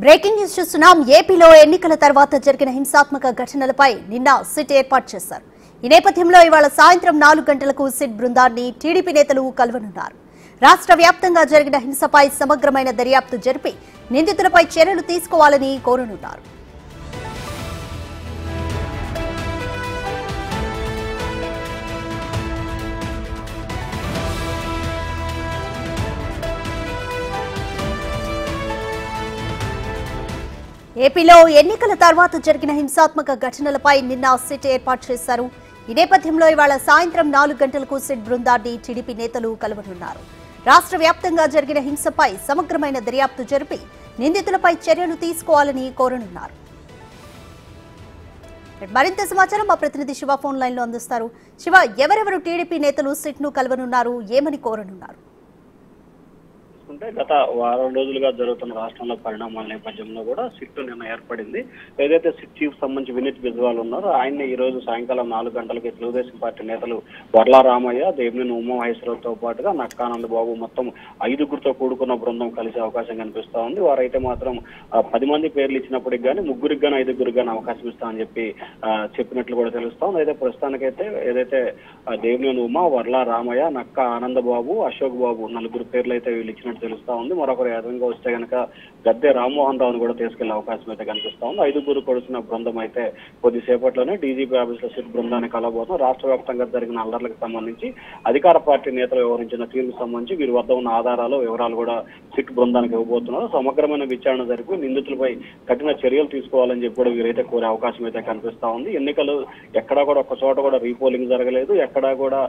Breaking news చూస్తున్నాం. ఏపీలో ఎన్నికల తర్వాత జరిగిన హింసాత్మక ఘటనలపై నిన్న సిట్ ఏర్పాటు చేశారు. ఈ నేపథ్యంలో ఇవాళ సాయంత్రం 4 గంటలకు సిట్ బృందాన్ని టీడీపీ నేతలు కలవనున్నారు. రాష్ట్ర వ్యాప్తంగా జరిగిన హింసపై సమగ్రమైన దర్యాప్తు జరిపి నిందితులపై చర్యలు తీసుకోవాలని కోరనున్నారు. ఏపీలో ఎన్నికల తర్వాత జరిగిన హింసాత్మక ఘటనలపై నిన్న సిట్ ఏర్పాటు చేశారు. ఈ నేపథ్యంలో ఇవాళ సాయంత్రం 4 గంటలకు సిట్ బృందాన్ని టీడీపీ నేతలు కలవనున్నారు. రాష్ట్ర వ్యాప్తంగా జరిగిన హింసపై సమగ్రమైన దర్యాప్తు జరిపి నిందితులపై చర్యలు తీసుకోవాలని కోరనున్నారు. మరింత సమాచారం మా ప్రతినిధి శివ ఫోన్ లైన్ లో అందిస్తారు. శివ, ఎవరెవరు టీడీపీ నేతలు సిట్ ను కలవనున్నారు, ఏమని కోరనున్నారు? గత వారం రోజులుగా జరుగుతున్న రాష్ట్రంలో పరిణామాల నేపథ్యంలో కూడా సిట్ నిన్న ఏర్పడింది. ఏదైతే సిట్ చీఫ్ సంబంధించి వినీత్ బిజ్వాల్ ఉన్నారో ఆయన్ని ఈ రోజు సాయంకాలం 4 గంటలకి తెలుగుదేశం పార్టీ నేతలు వర్ల రామయ్య, దేవినేని ఉమామహేశ్వరరావుతో పాటుగా నక్కానంద బాబు మొత్తం 5గురితో కూడుకున్న బృందం కలిసే అవకాశం కనిపిస్తా ఉంది. వారైతే మాత్రం 10 మంది పేర్లు ఇచ్చినప్పటికి కానీ 3గురికి కానీ 5గురికి కానీ అవకాశం ఇస్తామని చెప్పినట్లు కూడా తెలుస్తా ఉంది. అయితే ప్రస్తుతానికైతే ఏదైతే దేవినేని ఉమా, వర్ల రామయ్య, నక్క ఆనందబాబు, అశోక్ బాబు 4 పేర్లు అయితే వీళ్ళు ఇచ్చినట్టు తెలుస్తా ఉంది. మరొకరు ఏకంగా వస్తే కనుక గద్దె రామ్మోహన్ రావును కూడా తీసుకెళ్లే అవకాశం అయితే కనిపిస్తా ఉంది. 5గురు కొడుతున్న బృందం అయితే కొద్దిసేపట్లోనే డీజీపీ ఆఫీస్ లో సిట్ బృందాన్ని కలవబోతున్నాం. రాష్ట్ర వ్యాప్తంగా జరిగిన అల్లర్లకు సంబంధించి అధికార పార్టీ నేతలు వ్యవహరించిన తీరుకు సంబంధించి వీరి వద్ద ఉన్న ఆధారాలు, వివరాలు కూడా సిట్ బృందానికి ఇవ్వబోతున్నారు. సమగ్రమైన విచారణ జరిపి నిందితులపై కఠిన చర్యలు తీసుకోవాలని చెప్పి కూడా వీరైతే కోరే అవకాశం అయితే కనిపిస్తా ఉంది. ఎన్నికలు ఎక్కడా కూడా ఒక్క చోట కూడా రీపోలింగ్ జరగలేదు, ఎక్కడా కూడా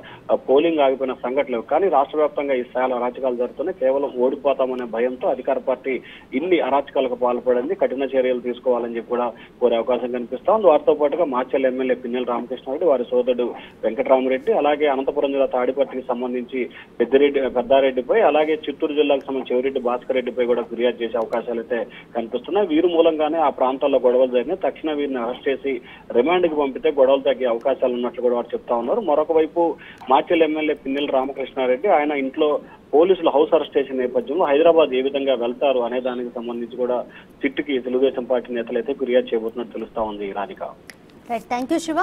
పోలింగ్ ఆగిపోయిన సంఘటనలు. కానీ రాష్ట్ర వ్యాప్తంగా ఈ స్థాయిలో అరాచకాలు జరుగుతున్నాయి. కేవలం ఓడిపోతామనే భయంతో అధికార పార్టీ ఇన్ని అరాచకాలకు పాల్పడింది. కఠిన చర్యలు తీసుకోవాలని చెప్పి కూడా కోరే అవకాశం కనిపిస్తా ఉంది. వారితో పాటుగా మాచర్ల ఎమ్మెల్యే పిన్నెల రామకృష్ణారెడ్డి, వారి సోదరుడు వెంకటరామరెడ్డి, అలాగే అనంతపురం జిల్లా తాడిపత్రికి సంబంధించి పెద్దారెడ్డిపై, అలాగే చిత్తూరు జిల్లాకు సంబంధించి చెవిరెడ్డి భాస్కర్ రెడ్డిపై కూడా ఫిర్యాదు చేసే అవకాశాలు అయితే కనిపిస్తున్నాయి. వీరు మూలంగానే ఆ ప్రాంతాల్లో గొడవలు జరిగినాయి. తక్షణ వీరిని అరెస్ట్ చేసి రిమాండ్కి పంపితే గొడవలు తగ్గే అవకాశాలు ఉన్నట్లు కూడా వారు చెప్తా ఉన్నారు. మరొక వైపు మాచర్ల ఎమ్మెల్యే పిన్నెల రామకృష్ణారెడ్డి ఆయన ఇంట్లో పోలీసులు హౌస్ అరెస్ట్ చేసిన నేపథ్యంలో హైదరాబాద్ ఏ విధంగా వెళ్తారు అనే దానికి సంబంధించి కూడా సిట్కి తెలుగుదేశం పార్టీ నేతలు అయితే ఫిర్యాదు చేయబోతున్నట్టు తెలుస్తా ఉంది. రాధిక. Thank you Shiva.